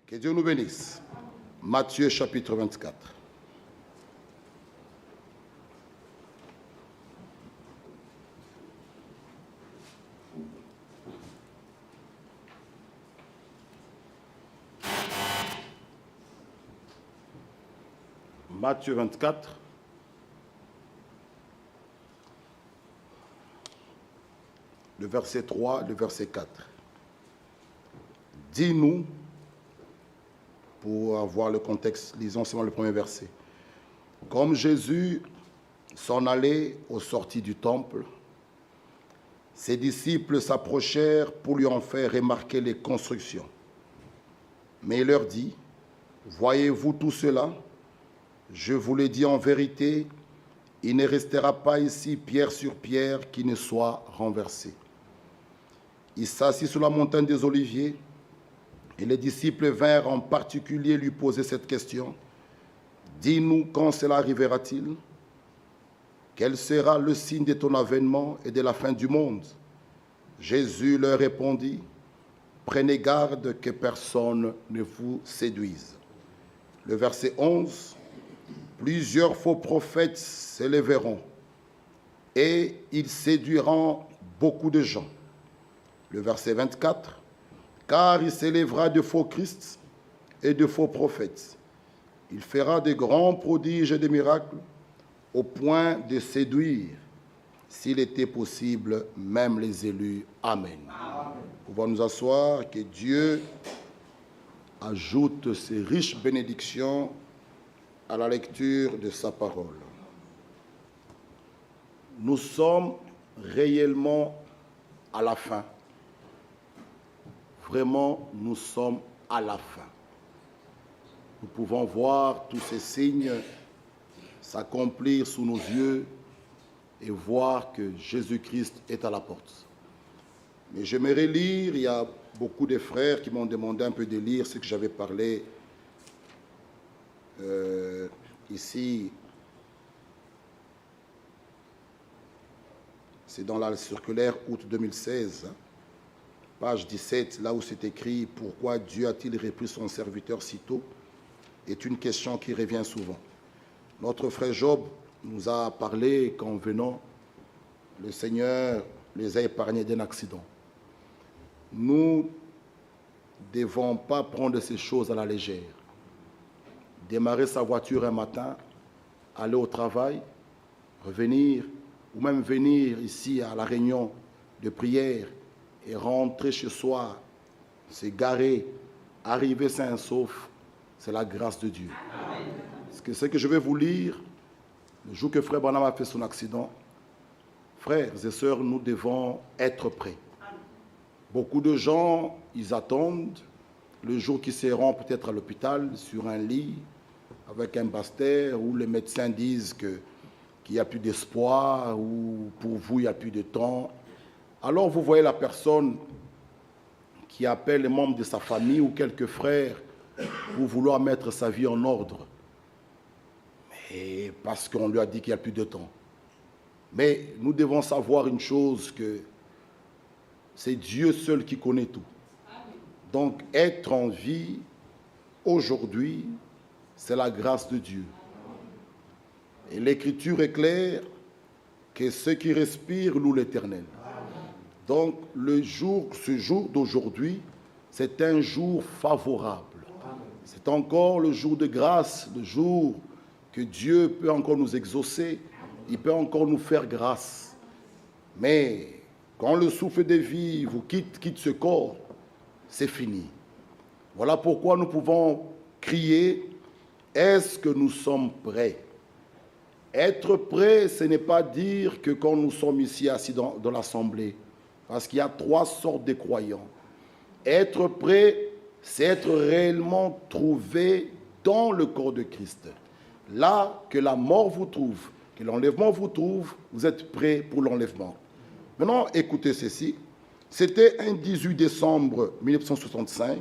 Que Dieu nous bénisse. Matthieu chapitre 24. Matthieu 24. Le verset 3, le verset 4. Dis-nous, pour avoir le contexte, lisons seulement le premier verset. Comme Jésus s'en allait aux sorties du temple, ses disciples s'approchèrent pour lui en faire remarquer les constructions. Mais il leur dit, voyez-vous tout cela? Je vous le dis en vérité, il ne restera pas ici pierre sur pierre qui ne soit renversée. Il s'assit sur la montagne des Oliviers et les disciples vinrent en particulier lui poser cette question. Dis-nous quand cela arrivera-t-il? Quel sera le signe de ton avènement et de la fin du monde? Jésus leur répondit, prenez garde que personne ne vous séduise. Le verset 11. Plusieurs faux prophètes s'élèveront et ils séduiront beaucoup de gens. Le verset 24. Car il s'élèvera de faux Christ et de faux prophètes. Il fera de grands prodiges et des miracles au point de séduire, s'il était possible, même les élus. Amen. Nous pouvons nous asseoir, que Dieu ajoute ses riches bénédictions à la lecture de sa parole. Nous sommes réellement à la fin. Vraiment, nous sommes à la fin. Nous pouvons voir tous ces signes s'accomplir sous nos yeux et voir que Jésus-Christ est à la porte. Mais j'aimerais lire, il y a beaucoup de frères qui m'ont demandé un peu de lire ce que j'avais parlé ici. C'est dans la circulaire août 2016, page 17, là où c'est écrit « Pourquoi Dieu a-t-il repris son serviteur si tôt ?» est une question qui revient souvent. Notre frère Job nous a parlé qu'en venant, le Seigneur les a épargnés d'un accident. Nous ne devons pas prendre ces choses à la légère. Démarrer sa voiture un matin, aller au travail, revenir, ou même venir ici à la réunion de prière et rentrer chez soi, se garer, arriver sain et sauf, c'est la grâce de Dieu. Ce que je vais vous lire, le jour que Frère Branham a fait son accident, frères et sœurs, nous devons être prêts. Beaucoup de gens, ils attendent le jour qu'ils seront peut-être à l'hôpital, sur un lit, avec un bastère, où les médecins disent qu'il n'y a plus d'espoir, ou pour vous, il n'y a plus de temps. Alors vous voyez la personne qui appelle les membres de sa famille ou quelques frères pour vouloir mettre sa vie en ordre. Mais parce qu'on lui a dit qu'il n'y a plus de temps. Mais nous devons savoir une chose, que c'est Dieu seul qui connaît tout. Donc être en vie aujourd'hui, c'est la grâce de Dieu. Et l'Écriture est claire que ceux qui respirent louent l'Éternel. Donc ce jour d'aujourd'hui, c'est un jour favorable. C'est encore le jour de grâce, le jour que Dieu peut encore nous exaucer, il peut encore nous faire grâce. Mais quand le souffle de vie vous quitte ce corps, c'est fini. Voilà pourquoi nous pouvons crier, est-ce que nous sommes prêts? Être prêt, ce n'est pas dire que quand nous sommes ici assis dans l'assemblée, parce qu'il y a 3 sortes de croyants. Être prêt, c'est être réellement trouvé dans le corps de Christ. Là que la mort vous trouve, que l'enlèvement vous trouve, vous êtes prêt pour l'enlèvement. Maintenant, écoutez ceci. C'était un 18 décembre 1965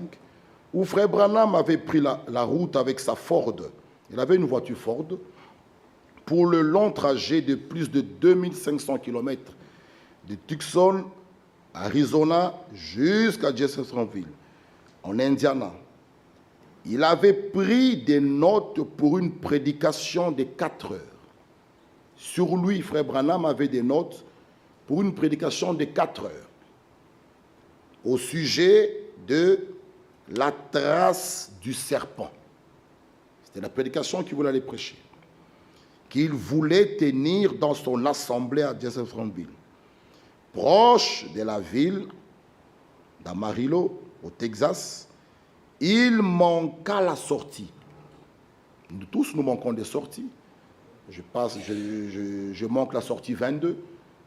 où Frère Branham avait pris la route avec sa Ford. Il avait une voiture Ford pour le long trajet de plus de 2500 km de Tucson, Arizona, jusqu'à Jeffersonville, en Indiana. Il avait pris des notes pour une prédication de 4 heures. Sur lui, frère Branham avait des notes pour une prédication de 4 heures au sujet de la trace du serpent. C'était la prédication qu'il voulait aller prêcher, qu'il voulait tenir dans son assemblée à Jeffersonville, proche de la ville d'Amarillo, au Texas. Il manqua la sortie. Nous tous, nous manquons des sorties. Je manque la sortie 22,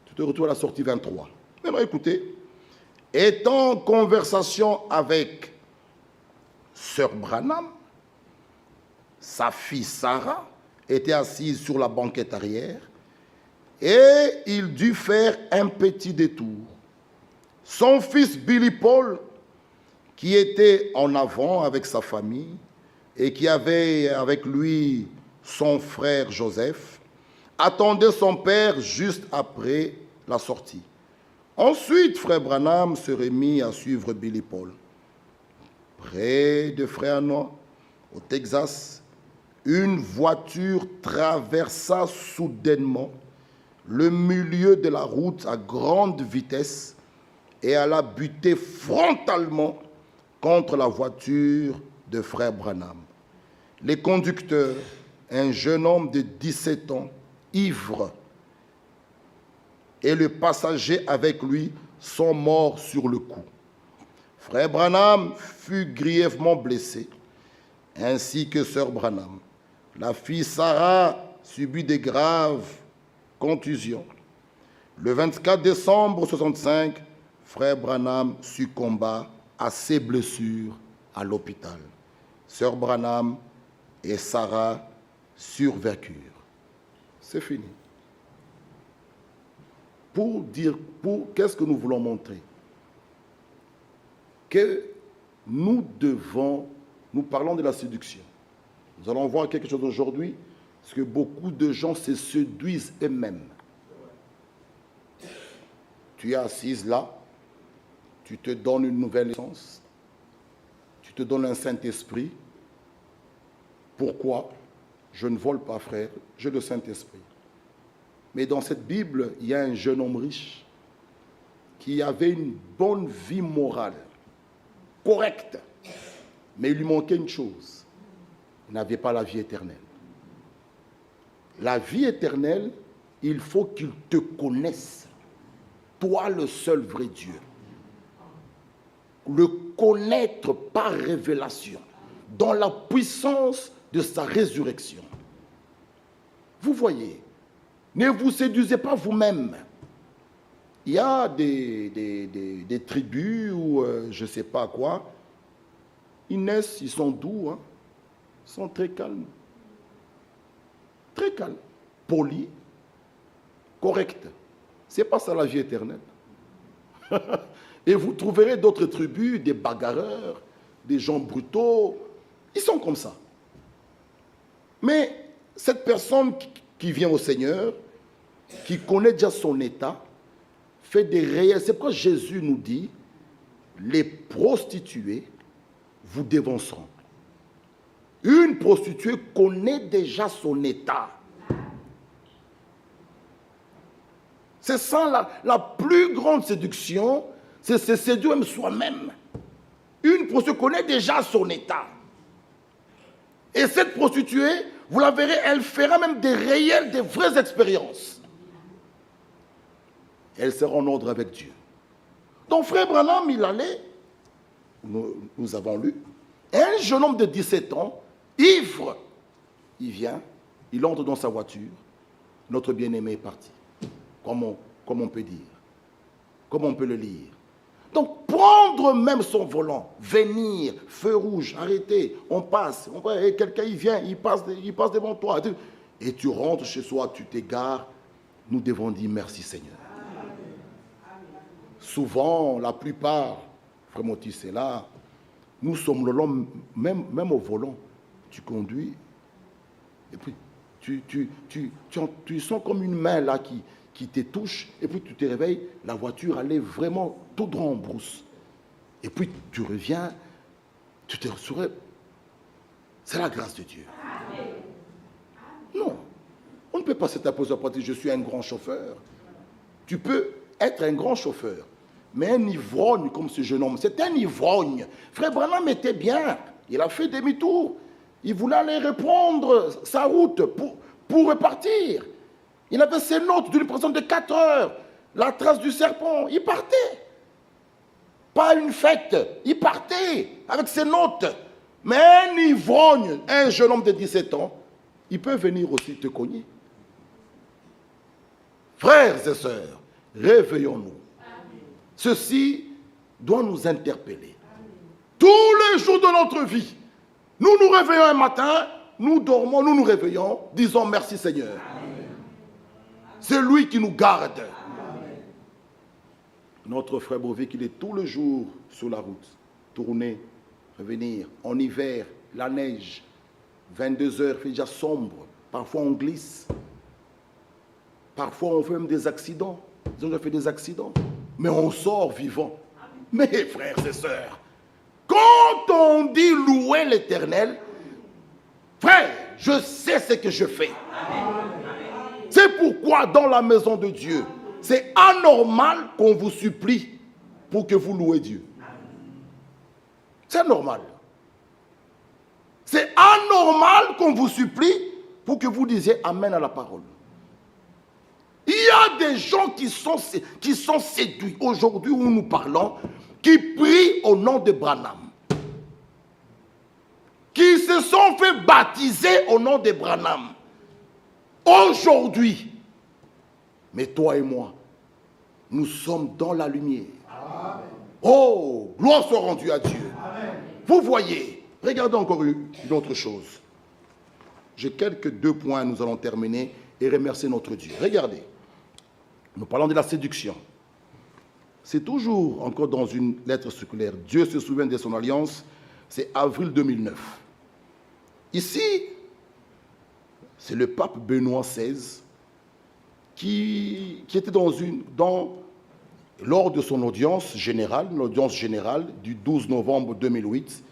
tu te retrouves à la sortie 23. Maintenant, écoutez, étant en conversation avec Sœur Branham, sa fille Sarah était assise sur la banquette arrière et il dut faire un petit détour. Son fils Billy Paul, qui était en avant avec sa famille et qui avait avec lui son frère Joseph, attendait son père juste après la sortie. Ensuite, frère Branham se remit à suivre Billy Paul. Près de Fresno, au Texas, une voiture traversa soudainement le milieu de la route à grande vitesse et alla buter frontalement contre la voiture de frère Branham. Les conducteurs, un jeune homme de 17 ans, ivre, et le passager avec lui sont morts sur le coup. Frère Branham fut grièvement blessé, ainsi que sœur Branham. La fille Sarah subit de graves contusions. Le 24 décembre 1965, frère Branham succomba à ses blessures à l'hôpital. Sœur Branham et Sarah survécurent. C'est fini. Qu'est-ce que nous voulons montrer? Que nous parlons de la séduction. Nous allons voir quelque chose aujourd'hui, parce que beaucoup de gens se séduisent eux-mêmes. Tu es assise là, tu te donnes une nouvelle naissance, tu te donnes un Saint-Esprit. Pourquoi? Je ne vole pas, frère, j'ai le Saint-Esprit. Mais dans cette Bible, il y a un jeune homme riche qui avait une bonne vie morale, correcte, mais il lui manquait une chose. Il n'avait pas la vie éternelle. La vie éternelle, il faut qu'il te connaisse, toi le seul vrai Dieu. Le connaître par révélation, dans la puissance de sa résurrection. Vous voyez, ne vous séduisez pas vous-même. Il y a des tribus ou je ne sais pas quoi, ils naissent, ils sont doux, hein, ils sont très calmes, polis, corrects. Ce n'est pas ça la vie éternelle. Et vous trouverez d'autres tribus, des bagarreurs, des gens brutaux, ils sont comme ça. Mais cette personne qui vient au Seigneur, qui connaît déjà son état, fait des réels. C'est pourquoi Jésus nous dit, les prostituées vous dévanceront. Une prostituée connaît déjà son état. C'est ça la plus grande séduction, c'est se séduire soi-même. Une prostituée connaît déjà son état. Et cette prostituée, vous la verrez, elle fera même des réelles, des vraies expériences. Elle sera en ordre avec Dieu. Donc frère Branham, il allait, nous avons lu, un jeune homme de 17 ans, ivre, il vient, il entre dans sa voiture, notre bien-aimé est parti. Comme on peut dire, comme on peut le lire. Donc, prendre même son volant, venir, feu rouge, arrêter, on passe, et quelqu'un il vient, il passe devant toi, et tu rentres chez soi, tu t'égares, nous devons dire merci Seigneur. Amen. Souvent, la plupart, frère Motis, c'est là, nous sommes le long, même au volant, tu conduis, et puis tu sens comme une main là qui te touche, et puis tu te réveilles, la voiture allait vraiment tout droit en brousse. Et puis tu reviens, tu te retrouves, C'est la grâce de Dieu. Non. On ne peut pas se taper pour dire je suis un grand chauffeur. Tu peux être un grand chauffeur. Mais un ivrogne comme ce jeune homme, c'est un ivrogne. Frère Branham était bien. Il a fait demi-tour. Il voulait aller reprendre sa route pour repartir. Il avait ses notes d'une personne de 4 heures. La trace du serpent. Il partait. Pas une fête. Il partait avec ses notes. Mais un ivrogne, un jeune homme de 17 ans, il peut venir aussi te cogner. Frères et sœurs, réveillons-nous. Ceci doit nous interpeller. Tous les jours de notre vie, nous nous réveillons un matin, nous dormons, nous nous réveillons, disons merci Seigneur. C'est lui qui nous garde. Notre frère Bovic, il est tout le jour sur la route, tourner, revenir. En hiver, la neige, 22 heures, il fait déjà sombre. Parfois on glisse. Parfois on fait même des accidents. Ils ont déjà fait des accidents. Mais on sort vivant. Mes frères et sœurs, quand on dit louer l'Éternel, frère, je sais ce que je fais. C'est pourquoi dans la maison de Dieu, c'est anormal qu'on vous supplie pour que vous louez Dieu. C'est normal. C'est anormal qu'on vous supplie pour que vous disiez Amen à la parole. Il y a des gens qui sont séduits aujourd'hui où nous parlons, qui prient au nom de Branham, qui se sont fait baptiser au nom de Branham. Aujourd'hui, mais toi et moi, nous sommes dans la lumière. Amen. Oh, gloire soit rendue à Dieu. Amen. Vous voyez, regardez encore une autre chose. J'ai quelques 2 points, nous allons terminer et remercier notre Dieu. Regardez, nous parlons de la séduction. C'est toujours encore dans une lettre circulaire. Dieu se souvient de son alliance, c'est avril 2009. Ici, c'est le pape Benoît XVI qui était lors de son audience générale, l'audience générale du 12 novembre 2008,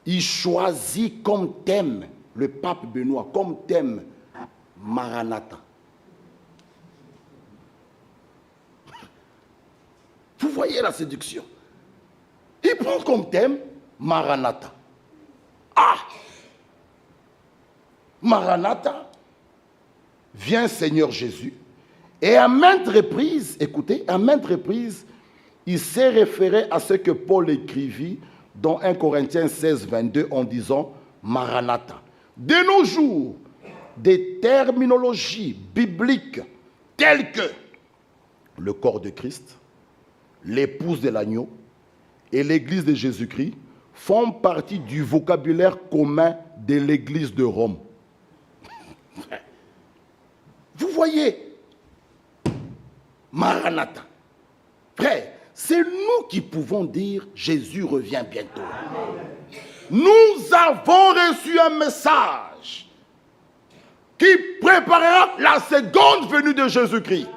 il choisit comme thème, le pape Benoît, comme thème, Maranatha. Vous voyez la séduction. Il prend comme thème Maranatha. Ah! Maranatha, viens Seigneur Jésus. Et à maintes reprises, écoutez, à maintes reprises, il s'est référé à ce que Paul écrivit dans 1 Corinthiens 16, 22 en disant Maranatha. De nos jours, des terminologies bibliques telles que le corps de Christ, l'épouse de l'agneau et l'église de Jésus-Christ font partie du vocabulaire commun de l'église de Rome. Vous voyez, Maranatha. Frère, c'est nous qui pouvons dire Jésus revient bientôt. Nous avons reçu un message qui préparera la seconde venue de Jésus-Christ.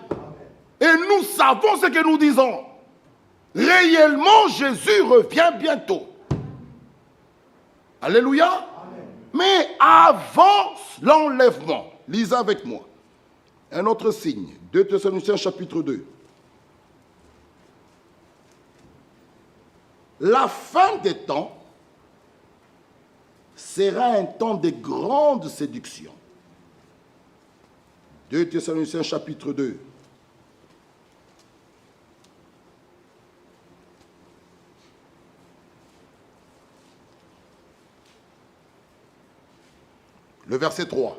Et nous savons ce que nous disons. Réellement, Jésus revient bientôt. Alléluia. Amen. Mais avant l'enlèvement, lisez avec moi. Un autre signe, 2 Thessaloniciens chapitre 2. La fin des temps sera un temps de grande séduction. 2 Thessaloniciens chapitre 2. Le verset 3.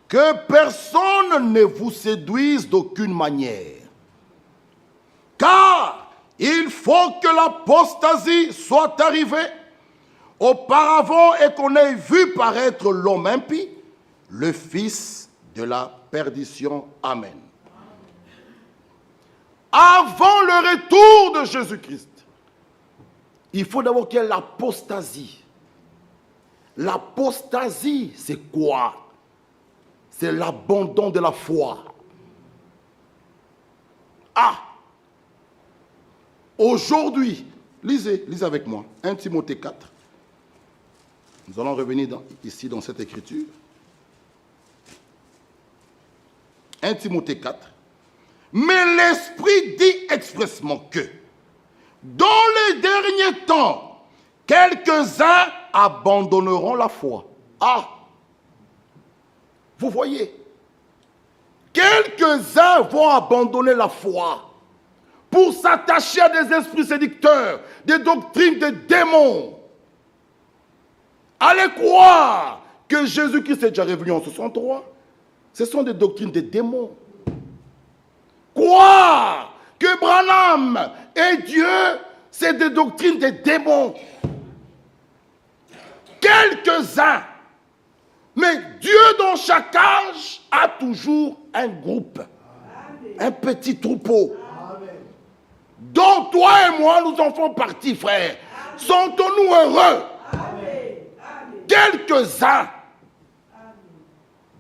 Que personne ne vous séduise d'aucune manière. Car il faut que l'apostasie soit arrivée auparavant et qu'on ait vu paraître l'homme impie, le fils de la perdition. Amen. Avant le retour de Jésus-Christ, il faut d'abord qu'il y ait l'apostasie. L'apostasie, c'est quoi? C'est l'abandon de la foi. Ah! Aujourd'hui, lisez avec moi, 1 Timothée 4, Nous allons revenir ici dans cette écriture. 1 Timothée 4. Mais l'Esprit dit expressement que, dans les derniers temps, quelques-uns abandonneront la foi. Ah! Vous voyez? Quelques-uns vont abandonner la foi pour s'attacher à des esprits séducteurs, des doctrines de démons. Allez croire que Jésus-Christ est déjà revenu en 63. Ce sont des doctrines de démons. Croire que Branham est Dieu, c'est des doctrines de démons. Quelques-uns. Mais Dieu, dans chaque âge, a toujours un groupe, un petit troupeau. Dont toi et moi, nous en faisons partie, frère. Sentons-nous heureux. Quelques-uns.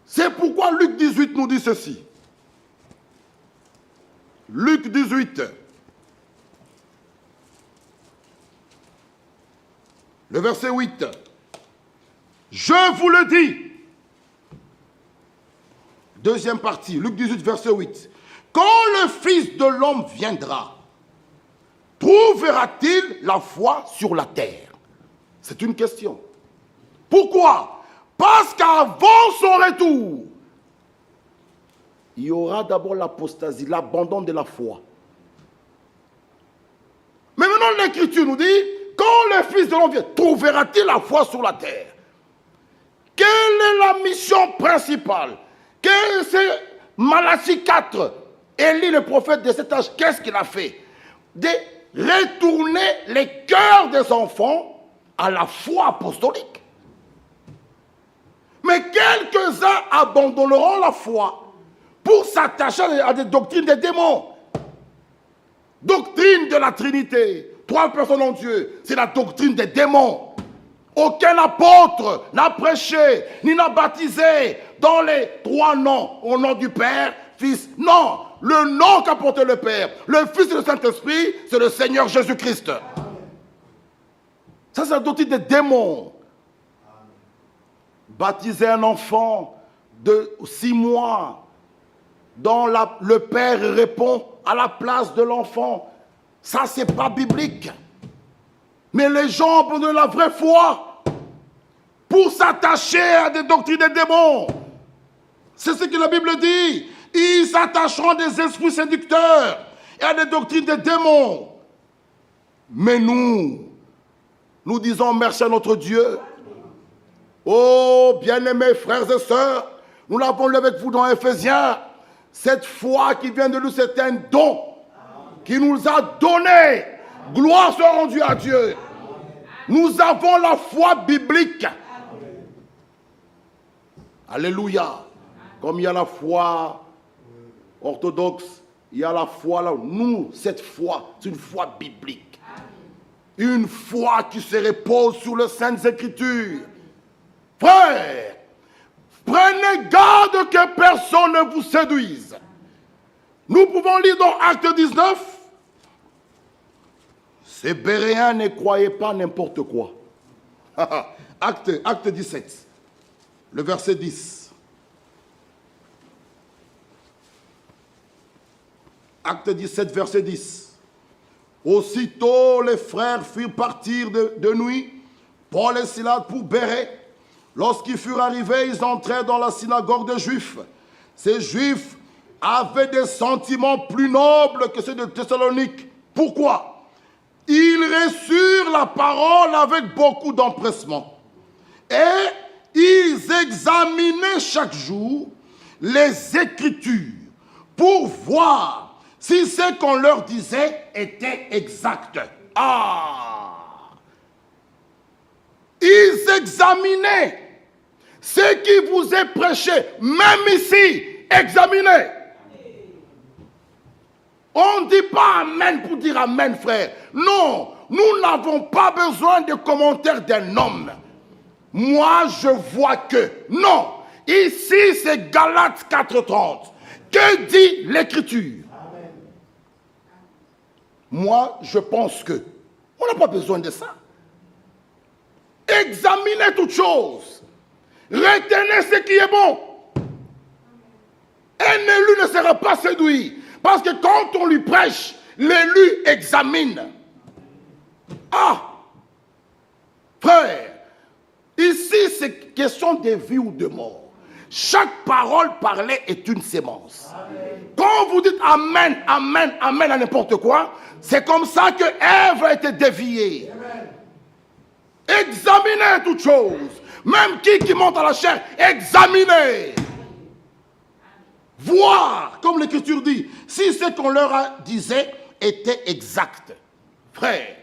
C'est pourquoi Luc 18 nous dit ceci. Luc 18. Le verset 8. Je vous le dis. Deuxième partie, Luc 18, verset 8. Quand le Fils de l'homme viendra, trouvera-t-il la foi sur la terre? C'est une question. Pourquoi? Parce qu'avant son retour, il y aura d'abord l'apostasie, l'abandon de la foi. Mais maintenant l'Écriture nous dit, quand le Fils de l'homme vient, trouvera-t-il la foi sur la terre? Quelle est la mission principale? C'est Malachie 4. Élie, le prophète de cet âge, qu'est-ce qu'il a fait? De retourner les cœurs des enfants à la foi apostolique. Mais quelques-uns abandonneront la foi pour s'attacher à des doctrines des démons. Doctrine de la Trinité. 3 personnes en Dieu. C'est la doctrine des démons. Aucun apôtre n'a prêché, ni n'a baptisé dans les 3 noms, au nom du Père, Fils. Non, le nom qu'a porté le Père, le Fils et le Saint-Esprit, c'est le Seigneur Jésus-Christ. Ça, c'est la doctrine des démons. Baptiser un enfant de 6 mois, dont le Père répond à la place de l'enfant, ça, c'est pas biblique. Mais les gens ont donné la vraie foi pour s'attacher à des doctrines des démons. C'est ce que la Bible dit. Ils s'attacheront à des esprits séducteurs et à des doctrines des démons. Mais nous disons merci à notre Dieu. Oh, bien-aimés frères et sœurs, nous l'avons lu avec vous dans Éphésiens. Cette foi qui vient de nous, c'est un don qui nous a donné. Gloire soit rendue à Dieu. Nous avons la foi biblique. Alléluia. Comme il y a la foi orthodoxe, il y a la foi là. Nous, cette foi, c'est une foi biblique. Une foi qui se repose sur les Saintes Écritures. Frère, prenez garde que personne ne vous séduise. Nous pouvons lire dans Acte 19. Ces Béréens ne croyaient pas n'importe quoi. Acte 17, le verset 10. Acte 17, verset 10. Aussitôt les frères firent partir de nuit Paul et Silas pour Bérée. Lorsqu'ils furent arrivés, ils entrèrent dans la synagogue des Juifs. Ces Juifs avaient des sentiments plus nobles que ceux de Thessalonique. Pourquoi? Ils reçurent la parole avec beaucoup d'empressement. Et ils examinaient chaque jour les Écritures pour voir si ce qu'on leur disait était exact. Ah! Ils examinaient ce qui vous est prêché, même ici, examinez. On ne dit pas Amen pour dire Amen, frère. Non, nous n'avons pas besoin de commentaires d'un homme. Moi, je vois que. Non, ici, c'est Galates 4:30. Que dit l'Écriture? Moi, je pense que. On n'a pas besoin de ça. Examinez toutes choses. Retenez ce qui est bon. Un élu ne sera pas séduit. Parce que quand on lui prêche, l'élu examine. Ah! Frère, ici c'est question de vie ou de mort. Chaque parole parlée est une sémence. Amen. Quand vous dites Amen, Amen, Amen à n'importe quoi, c'est comme ça que Ève a été déviée. Amen. Examinez toutes choses. Même qui monte à la chair, examinez. Voir, comme l'Écriture dit, si ce qu'on leur disait était exact. Frère,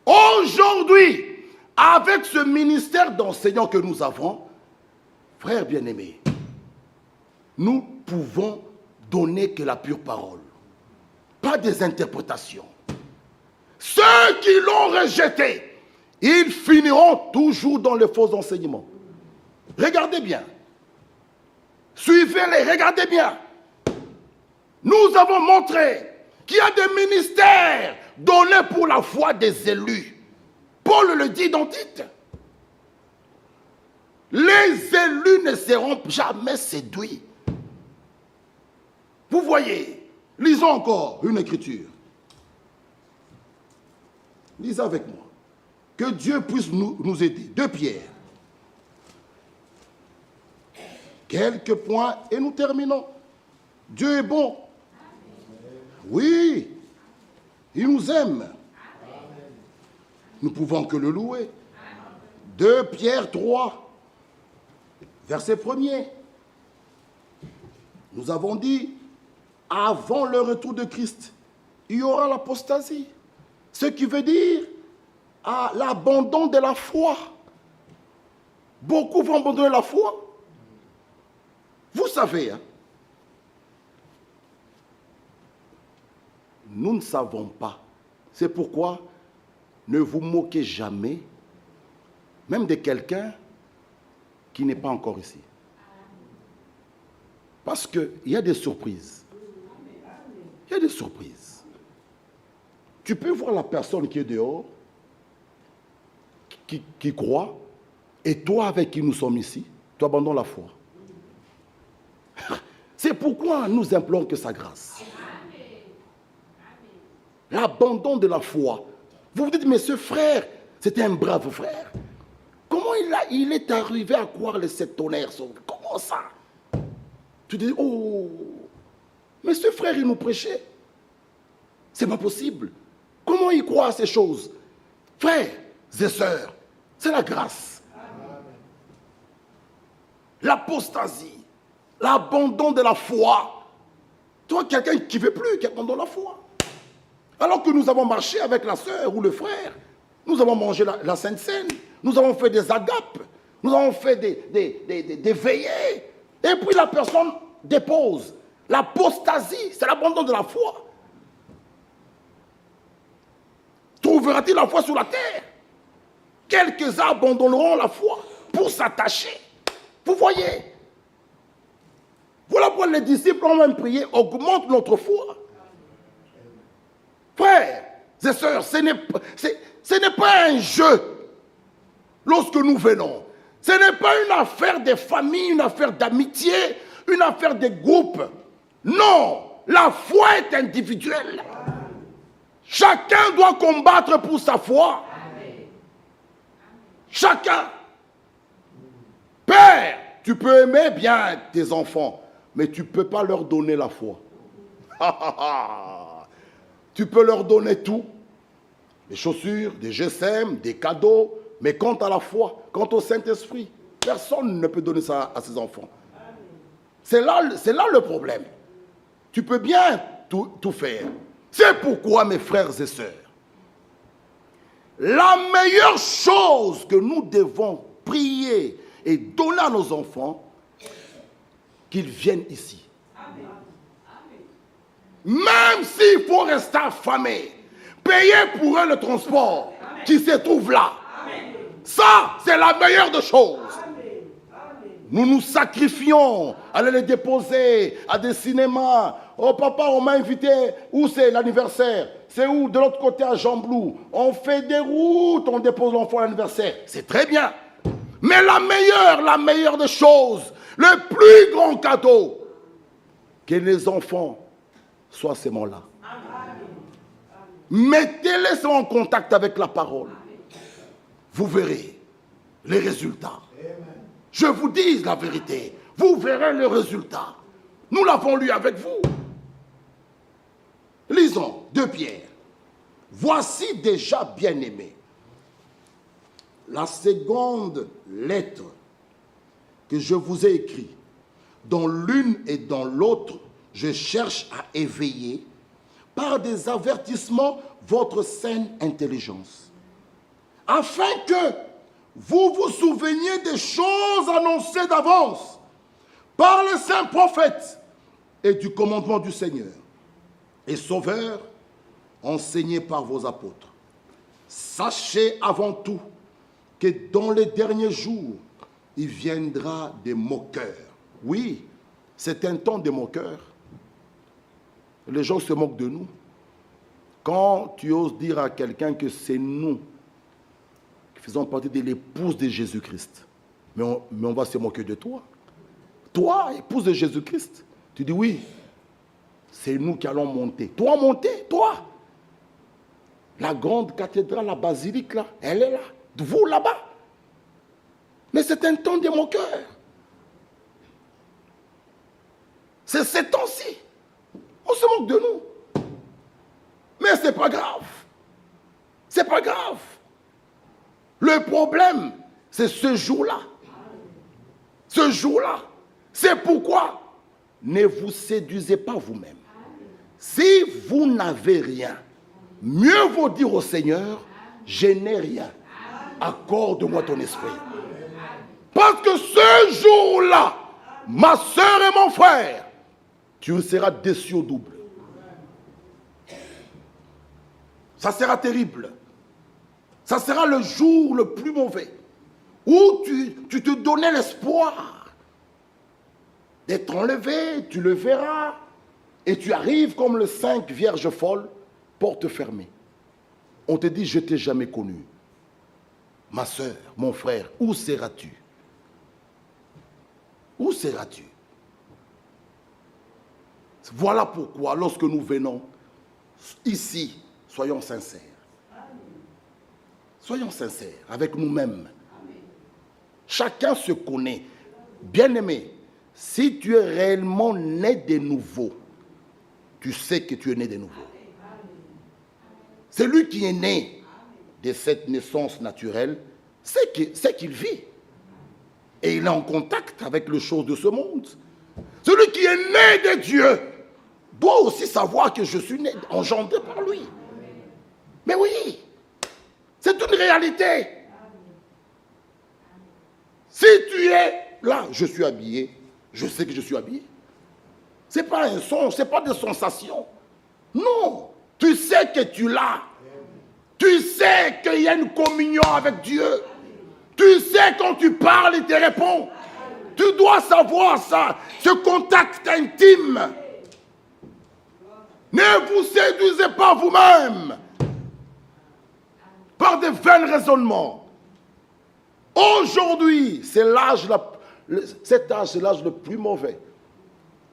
aujourd'hui, avec ce ministère d'enseignants que nous avons, frères bien-aimés, nous pouvons donner que la pure parole, pas des interprétations. Ceux qui l'ont rejeté, ils finiront toujours dans les faux enseignements. Regardez bien. Suivez-les, regardez bien. Nous avons montré qu'il y a des ministères donnés pour la foi des élus. Paul le dit dans Tite. Les élus ne seront jamais séduits. Vous voyez, lisons encore une écriture. Lisez avec moi. Que Dieu puisse nous aider. 2 Pierre. Quelques points et nous terminons. Dieu est bon. Oui, il nous aime. Nous pouvons que le louer. 2 Pierre 3, verset 1er. Nous avons dit, avant le retour de Christ, il y aura l'apostasie. Ce qui veut dire l'abandon de la foi. Beaucoup vont abandonner la foi. Vous savez, hein, nous ne savons pas. C'est pourquoi ne vous moquez jamais, même de quelqu'un qui n'est pas encore ici. Parce qu'il y a des surprises. Il y a des surprises. Tu peux voir la personne qui est dehors, qui croit, et toi avec qui nous sommes ici, tu abandonnes la foi. C'est pourquoi nous implorons que sa grâce. L'abandon de la foi. Vous vous dites, mais ce frère, c'était un brave frère. Comment il est arrivé à croire les 7 tonnerres? Comment ça? Tu te dis, oh, mais ce frère, il nous prêchait. C'est pas possible. Comment il croit à ces choses? Frères et sœurs, c'est la grâce. L'apostasie, l'abandon de la foi. Toi, quelqu'un qui ne veut plus, qui abandonne la foi. Alors que nous avons marché avec la sœur ou le frère, nous avons mangé la Sainte Seine, nous avons fait des agapes, nous avons fait des veillées, et puis la personne dépose. L'apostasie, c'est l'abandon de la foi. Trouvera-t-il la foi sur la terre? Quelques-uns abandonneront la foi pour s'attacher. Vous voyez? Voilà pourquoi les disciples ont même prié, augmente notre foi. Frères et sœurs, ce n'est pas un jeu lorsque nous venons. Ce n'est pas une affaire de famille, une affaire d'amitié, une affaire de groupe. Non, la foi est individuelle. Chacun doit combattre pour sa foi. Chacun. Père, tu peux aimer bien tes enfants, mais tu ne peux pas leur donner la foi. Tu peux leur donner tout, des chaussures, des GSM, des cadeaux, mais quant à la foi, quant au Saint-Esprit, personne ne peut donner ça à ses enfants. C'est là le problème. Tu peux bien tout faire. C'est pourquoi, mes frères et sœurs, la meilleure chose que nous devons prier et donner à nos enfants, qu'ils viennent ici. Même s'il faut rester affamé, payer pour eux le transport qui se trouve là. Ça, c'est la meilleure des choses. Nous nous sacrifions, aller les déposer à des cinémas. Oh papa, on m'a invité, où c'est l'anniversaire? C'est où? De l'autre côté à Jean-Blou. On fait des routes, on dépose l'enfant à l'anniversaire. C'est très bien. Mais la meilleure des choses, le plus grand cadeau, que les enfants soient ces mots-là. Mettez-les en contact avec la parole. Vous verrez les résultats. Je vous dis la vérité. Vous verrez les résultats. Nous l'avons lu avec vous. Lisons 2 Pierre. Voici déjà, bien-aimés, la seconde lettre que je vous ai écrite. Dans l'une et dans l'autre, je cherche à éveiller par des avertissements votre saine intelligence, afin que vous vous souveniez des choses annoncées d'avance par les saints prophètes et du commandement du Seigneur et Sauveur enseigné par vos apôtres. Sachez avant tout que dans les derniers jours, il viendra des moqueurs. Oui, c'est un temps des moqueurs. Les gens se moquent de nous. Quand tu oses dire à quelqu'un que c'est nous qui faisons partie de l'épouse de Jésus-Christ, mais on va se moquer de toi. Toi, épouse de Jésus-Christ, tu dis oui, c'est nous qui allons monter. Toi, monter, toi. La grande cathédrale, la basilique, là, elle est là. Vous, là-bas. Mais c'est un temps des moqueurs. C'est ces temps-ci. On se moque de nous. Mais ce n'est pas grave. C'est pas grave. Le problème, c'est ce jour-là. Ce jour-là. C'est pourquoi ne vous séduisez pas vous-même. Si vous n'avez rien, mieux vaut dire au Seigneur, je n'ai rien. Accorde-moi ton esprit. Parce que ce jour-là, ma soeur et mon frère, tu seras déçu au double. Ça sera terrible. Ça sera le jour le plus mauvais. Où tu te donnais l'espoir d'être enlevé, tu le verras. Et tu arrives comme le 5 vierges folles, porte fermée. On te dit, je ne t'ai jamais connu. Ma soeur, mon frère, où seras-tu? Où seras-tu? Voilà pourquoi, lorsque nous venons ici, soyons sincères. Soyons sincères avec nous-mêmes. Chacun se connaît. Bien-aimé, si tu es réellement né de nouveau, tu sais que tu es né de nouveau. Celui qui est né de cette naissance naturelle, c'est qu'il vit. Et il est en contact avec les choses de ce monde. Celui qui est né de Dieu doit aussi savoir que je suis né, engendré par lui. Mais oui, c'est une réalité. Si tu es là, je suis habillé, je sais que je suis habillé. Ce n'est pas un son, ce n'est pas des sensations. Non, tu sais que tu l'as. Tu sais qu'il y a une communion avec Dieu. Tu sais quand tu parles, il te répond. Tu dois savoir ça, ce contact intime. Ne vous séduisez pas vous-même par de vains raisonnements. Aujourd'hui, c'est l'âge, cet âge, c'est l'âge le plus mauvais,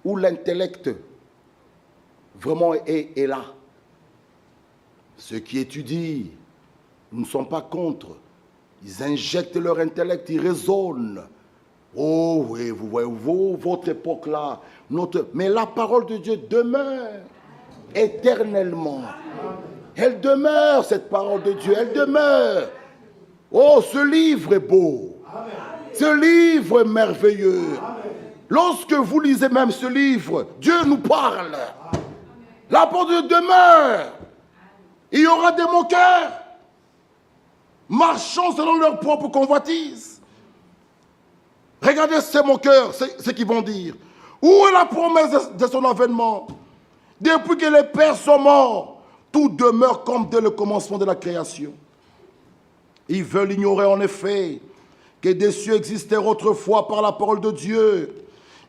où l'intellect vraiment est là. Ceux qui étudient, nous ne sont pas contre. Ils injectent leur intellect, ils raisonnent. Oh oui, vous voyez, votre époque là, mais la parole de Dieu demeure éternellement. Elle demeure, cette parole de Dieu, elle demeure. Oh, ce livre est beau. Ce livre est merveilleux. Lorsque vous lisez même ce livre, Dieu nous parle. La parole de Dieu demeure. Il y aura des moqueurs, marchant selon leur propre convoitise. Regardez ces moqueurs, ce qu'ils vont dire. Où est la promesse de son avènement? Depuis que les pères sont morts, tout demeure comme dès le commencement de la création. Ils veulent ignorer en effet que des cieux existèrent autrefois par la parole de Dieu,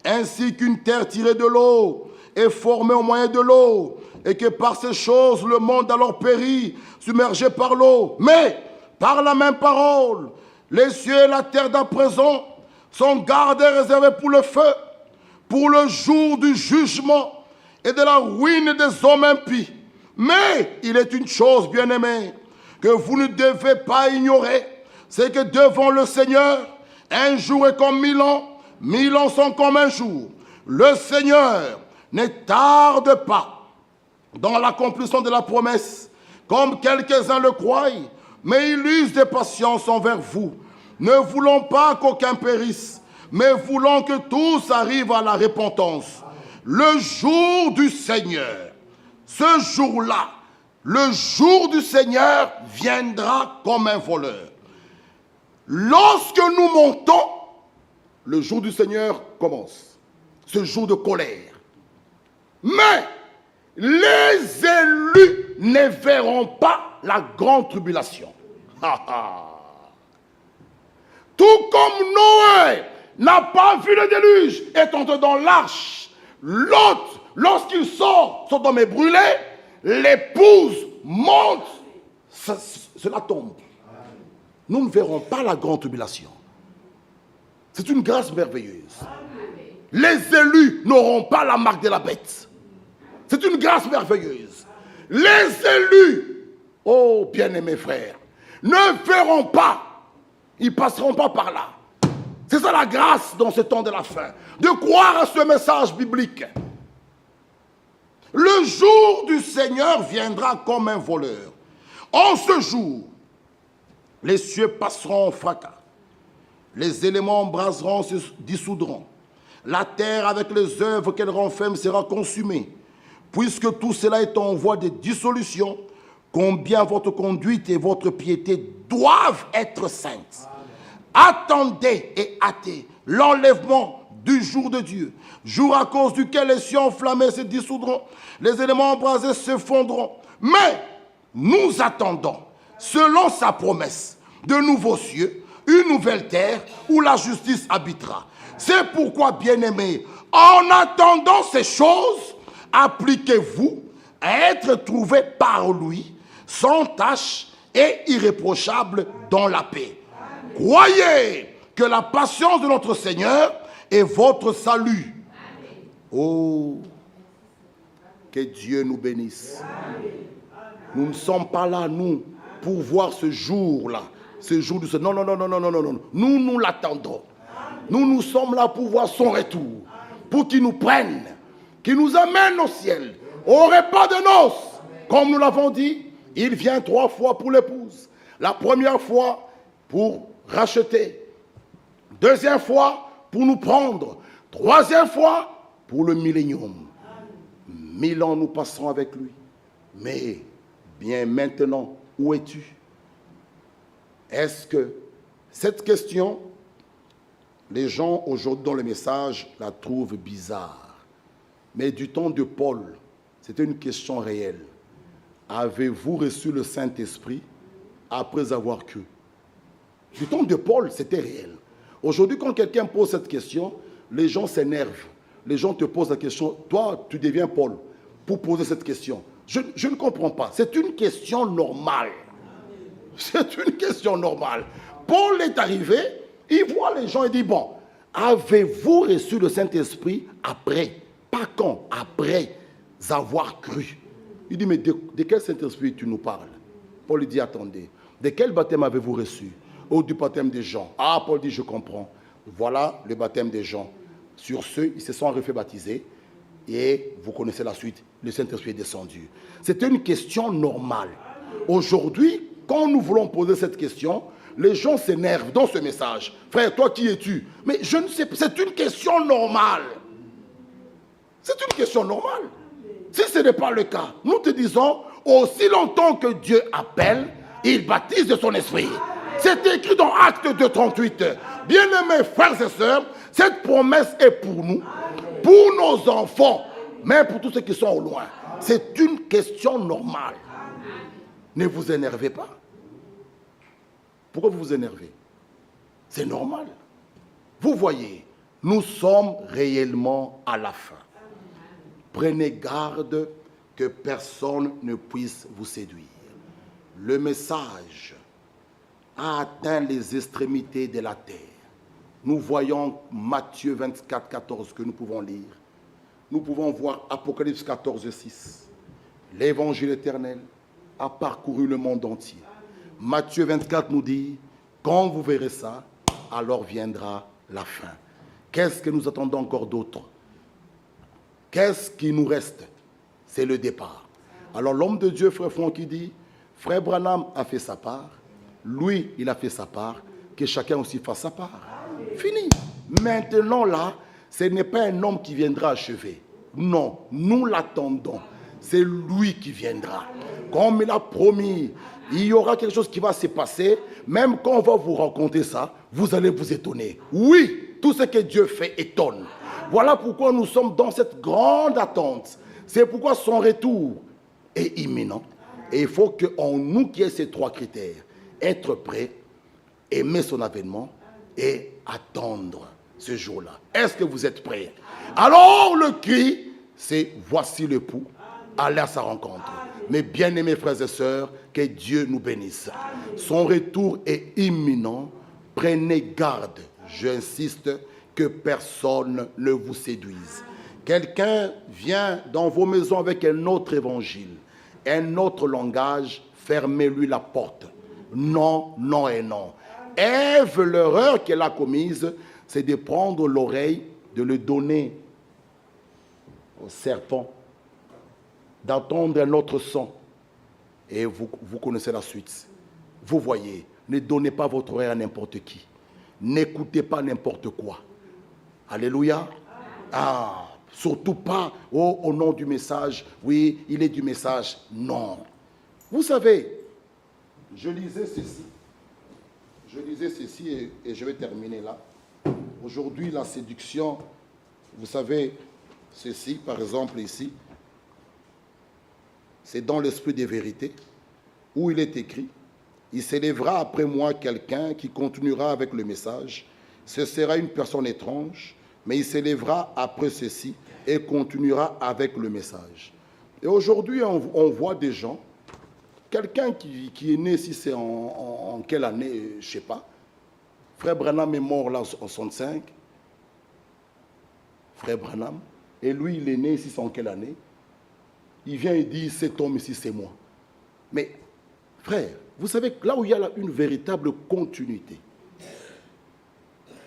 ainsi qu'une terre tirée de l'eau est formée au moyen de l'eau, et que par ces choses, le monde alors périt, submergé par l'eau. Mais, par la même parole, les cieux et la terre d'à présent sont gardés, réservés pour le feu, pour le jour du jugement et de la ruine des hommes impies. Mais il est une chose, bien-aimée, que vous ne devez pas ignorer, c'est que devant le Seigneur, un jour est comme 1000 ans sont comme un jour. Le Seigneur ne tarde pas dans l'accomplissement de la promesse, comme quelques-uns le croient, mais il use de patience envers vous, ne voulant pas qu'aucun périsse, mais voulant que tous arrivent à la repentance. Le jour du Seigneur, ce jour-là, le jour du Seigneur viendra comme un voleur. Lorsque nous montons, le jour du Seigneur commence. Ce jour de colère. Mais les élus ne verront pas la grande tribulation. Tout comme Noé n'a pas vu le déluge étant dans l'arche, Lot, lorsqu'il sort, Sodome est brûlé, l'épouse monte, cela tombe. Nous ne verrons pas la grande tribulation. C'est une grâce merveilleuse. Les élus n'auront pas la marque de la bête. C'est une grâce merveilleuse. Les élus, oh bien-aimés frères, ne verront pas. Ils ne passeront pas par là. C'est ça la grâce dans ce temps de la fin. De croire à ce message biblique. Le jour du Seigneur viendra comme un voleur. En ce jour, les cieux passeront en fracas. Les éléments embraseront, se dissoudront. La terre avec les œuvres qu'elle renferme sera consumée. Puisque tout cela est en voie de dissolution, combien votre conduite et votre piété doivent être saintes. Attendez et hâtez l'enlèvement du jour de Dieu, jour à cause duquel les cieux enflammés se dissoudront, les éléments embrasés se fondront. Mais nous attendons, selon sa promesse, de nouveaux cieux, une nouvelle terre où la justice habitera. C'est pourquoi, bien-aimés, en attendant ces choses, appliquez-vous à être trouvés par lui, sans tache et irréprochable dans la paix. Amen. Croyez que la patience de notre Seigneur est votre salut. Amen. Oh, que Dieu nous bénisse. Amen. Nous ne sommes pas là, nous, pour voir ce jour-là, ce jour du Seigneur. Non, non, non, non, non, non, non. Nous l'attendons. Nous sommes là pour voir son retour, pour qu'il nous prenne, qu'il nous amène au ciel, au repas de noces. Comme nous l'avons dit, il vient 3 fois pour l'épouse. La première fois pour racheter. 2e fois pour nous prendre. 3e fois pour le millénium. 1000 ans nous passerons avec lui. Mais, bien maintenant, où es-tu? Est-ce que cette question, les gens aujourd'hui dans le message la trouvent bizarre. Mais du temps de Paul, c'était une question réelle. Avez-vous reçu le Saint-Esprit après avoir cru? Du temps de Paul, c'était réel. Aujourd'hui, quand quelqu'un pose cette question, les gens s'énervent. Les gens te posent la question, toi, tu deviens Paul, pour poser cette question. Je ne comprends pas. C'est une question normale. C'est une question normale. Paul est arrivé, il voit les gens et dit, bon, avez-vous reçu le Saint-Esprit après? Pas quand? Après avoir cru. Il dit, mais de quel Saint-Esprit tu nous parles? Paul lui dit, attendez, de quel baptême avez-vous reçu? Oh, du baptême des gens. Ah, Paul dit, je comprends. Voilà le baptême des gens. Sur ce, ils se sont refait baptiser. Et vous connaissez la suite, le Saint-Esprit est descendu. C'était une question normale. Aujourd'hui, quand nous voulons poser cette question, les gens s'énervent dans ce message. Frère, toi qui es-tu? Mais je ne sais pas, c'est une question normale. C'est une question normale. Si ce n'est pas le cas, nous te disons, aussi longtemps que Dieu appelle, il baptise de son esprit. C'est écrit dans Actes 2:38. Bien-aimés frères et sœurs, cette promesse est pour nous, pour nos enfants, mais pour tous ceux qui sont au loin. C'est une question normale. Ne vous énervez pas. Pourquoi vous vous énervez? C'est normal. Vous voyez, nous sommes réellement à la fin. Prenez garde que personne ne puisse vous séduire. Le message a atteint les extrémités de la terre. Nous voyons Matthieu 24, 14 que nous pouvons lire. Nous pouvons voir Apocalypse 14, 6. L'évangile éternel a parcouru le monde entier. Matthieu 24 nous dit, quand vous verrez ça, alors viendra la fin. Qu'est-ce que nous attendons encore d'autre? Qu'est-ce qui nous reste? C'est le départ. Alors l'homme de Dieu, frère Franck, qui dit, frère Branham a fait sa part, lui, il a fait sa part, que chacun aussi fasse sa part. Fini. Maintenant là, ce n'est pas un homme qui viendra achever. Non, nous l'attendons. C'est lui qui viendra. Comme il a promis, il y aura quelque chose qui va se passer. Même quand on va vous raconter ça, vous allez vous étonner. Oui, tout ce que Dieu fait étonne. Voilà pourquoi nous sommes dans cette grande attente. C'est pourquoi son retour est imminent. Et il faut qu'en nous qui ait ces trois critères, être prêt, aimer son avènement et attendre ce jour-là. Est-ce que vous êtes prêts? Alors le cri, c'est voici l'époux, allez à sa rencontre. Mes bien-aimés frères et sœurs, que Dieu nous bénisse. Son retour est imminent. Prenez garde, j'insiste, que personne ne vous séduise. Quelqu'un vient dans vos maisons avec un autre évangile, un autre langage, fermez-lui la porte. Non, non et non. Ève, l'erreur qu'elle a commise, c'est de prendre l'oreille, de le donner au serpent, d'entendre un autre son. Et vous connaissez la suite. Vous voyez, ne donnez pas votre oreille à n'importe qui. N'écoutez pas n'importe quoi. Alléluia. Ah, surtout pas au nom du message. Oui, il est du message. Non. Vous savez, je lisais ceci et je vais terminer là. Aujourd'hui, la séduction, vous savez, ceci, par exemple, ici, c'est dans l'esprit des vérités, où il est écrit, il s'élèvera après moi quelqu'un qui continuera avec le message. Ce sera une personne étrange, mais il s'élèvera après ceci et continuera avec le message. Et aujourd'hui, on voit des gens, quelqu'un qui est né, si c'est en quelle année, je ne sais pas. Frère Branham est mort là en 65. Frère Branham. Et lui, il est né ici en quelle année? Il vient et dit, cet homme ici, c'est moi. Mais, frère, vous savez, là où il y a une véritable continuité,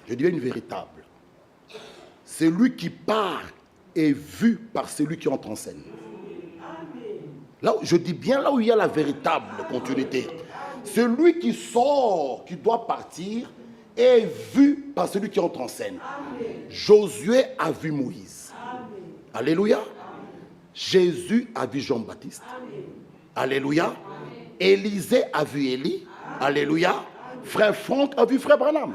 je dirais une véritable, celui qui part est vu par celui qui entre en scène. Là, je dis bien là où il y a la véritable continuité. Celui qui sort, qui doit partir, est vu par celui qui entre en scène. Josué a vu Moïse. Alléluia. Jésus a vu Jean-Baptiste. Alléluia. Élisée a vu Élie. Alléluia. Frère Franck a vu Frère Branham.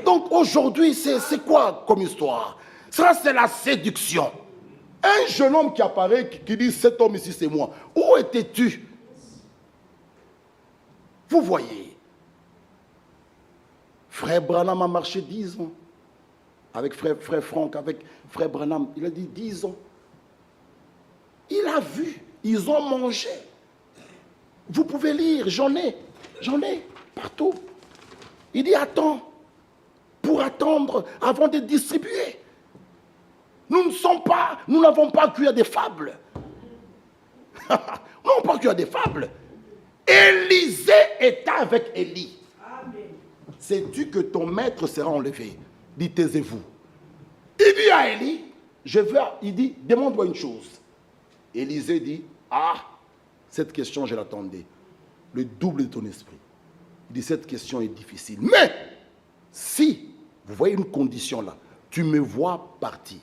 Donc aujourd'hui, c'est quoi comme histoire? Ça, c'est la séduction. Un jeune homme qui apparaît, qui dit, cet homme ici, c'est moi. Où étais-tu? Vous voyez. Frère Branham a marché 10 ans. Avec frère Franck, avec Frère Branham. Il a dit 10 ans. Il a vu. Ils ont mangé. Vous pouvez lire, j'en ai partout. Il dit, attends, pour attendre avant de distribuer. Nous n'avons pas cru à des fables. Nous n'avons pas cru à des fables. Élisée était avec Élie. Sais-tu que ton maître sera enlevé? Dit, taisez-vous. Il dit à Élie, il dit, demande-moi une chose. Élisée dit, cette question, je l'attendais. Le double de ton esprit. Il dit, cette question est difficile. Mais, si, vous voyez une condition là, tu me vois partir,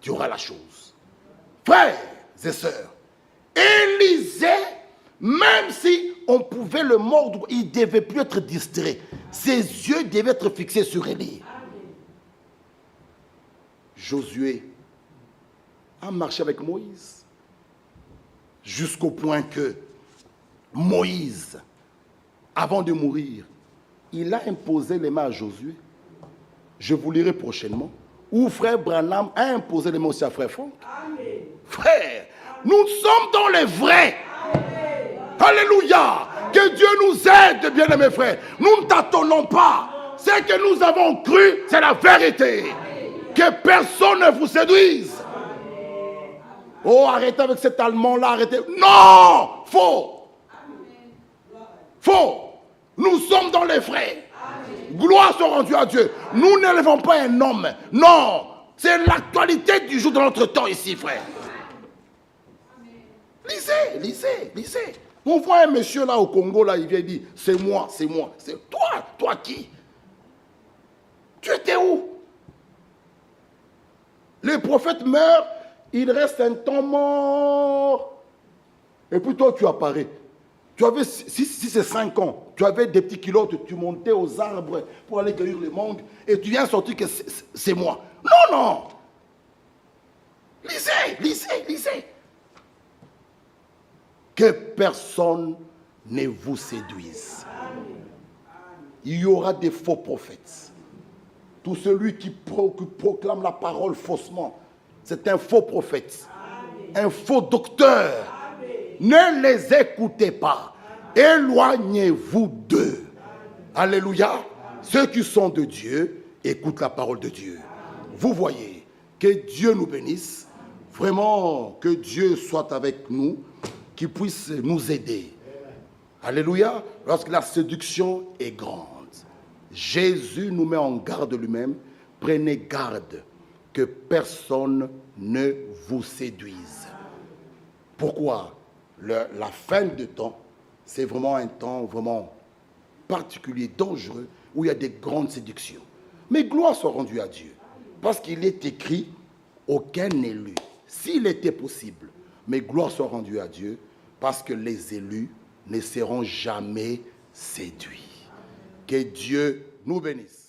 tu auras la chose. Frères et sœurs, Élisée, même si on pouvait le mordre, il ne devait plus être distrait. Ses yeux devaient être fixés sur Élie. Josué a marché avec Moïse. Jusqu'au point que Moïse, avant de mourir, il a imposé les mains à Josué. Je vous lirai prochainement. Où frère Branham a imposé les mains aussi à frère Franck. Frère, Nous sommes dans les vrais. Alléluia. Que Dieu nous aide, bien-aimés frères. Nous ne tâtonnons pas. Ce que nous avons cru, c'est la vérité. Que personne ne vous séduise. Oh, arrêtez avec cet Allemand-là, arrêtez. Non, faux. Faux. Nous sommes dans les vrais. Gloire soit rendue à Dieu. Nous n'élevons pas un homme. Non. C'est l'actualité du jour de notre temps ici, frère. Lisez, lisez, lisez. On voit un monsieur là au Congo, là, il vient dire, c'est moi, c'est moi. C'est toi qui? Tu étais où? Les prophètes meurent, il reste un temps mort. Et puis toi, tu apparais. Tu avais 6 et 5 ans. Tu avais des petits kilotes, tu montais aux arbres pour aller cueillir les mangues. Et tu viens sortir que c'est moi. Non, non. Lisez, lisez, lisez. Que personne ne vous séduise. Il y aura des faux prophètes. Tout celui qui proclame la parole faussement, c'est un faux prophète. Un faux docteur. Ne les écoutez pas. Éloignez-vous d'eux. Alléluia. Ceux qui sont de Dieu, écoutent la parole de Dieu. Vous voyez, que Dieu nous bénisse. Vraiment, que Dieu soit avec nous, qu'il puisse nous aider. Alléluia. Lorsque la séduction est grande, Jésus nous met en garde lui-même. Prenez garde que personne ne vous séduise. Pourquoi? La fin de temps, c'est vraiment un temps vraiment particulier, dangereux, où il y a des grandes séductions. Mais gloire soit rendue à Dieu. Parce qu'il est écrit, aucun élu, s'il était possible, mais gloire soit rendue à Dieu, parce que les élus ne seront jamais séduits. Que Dieu nous bénisse.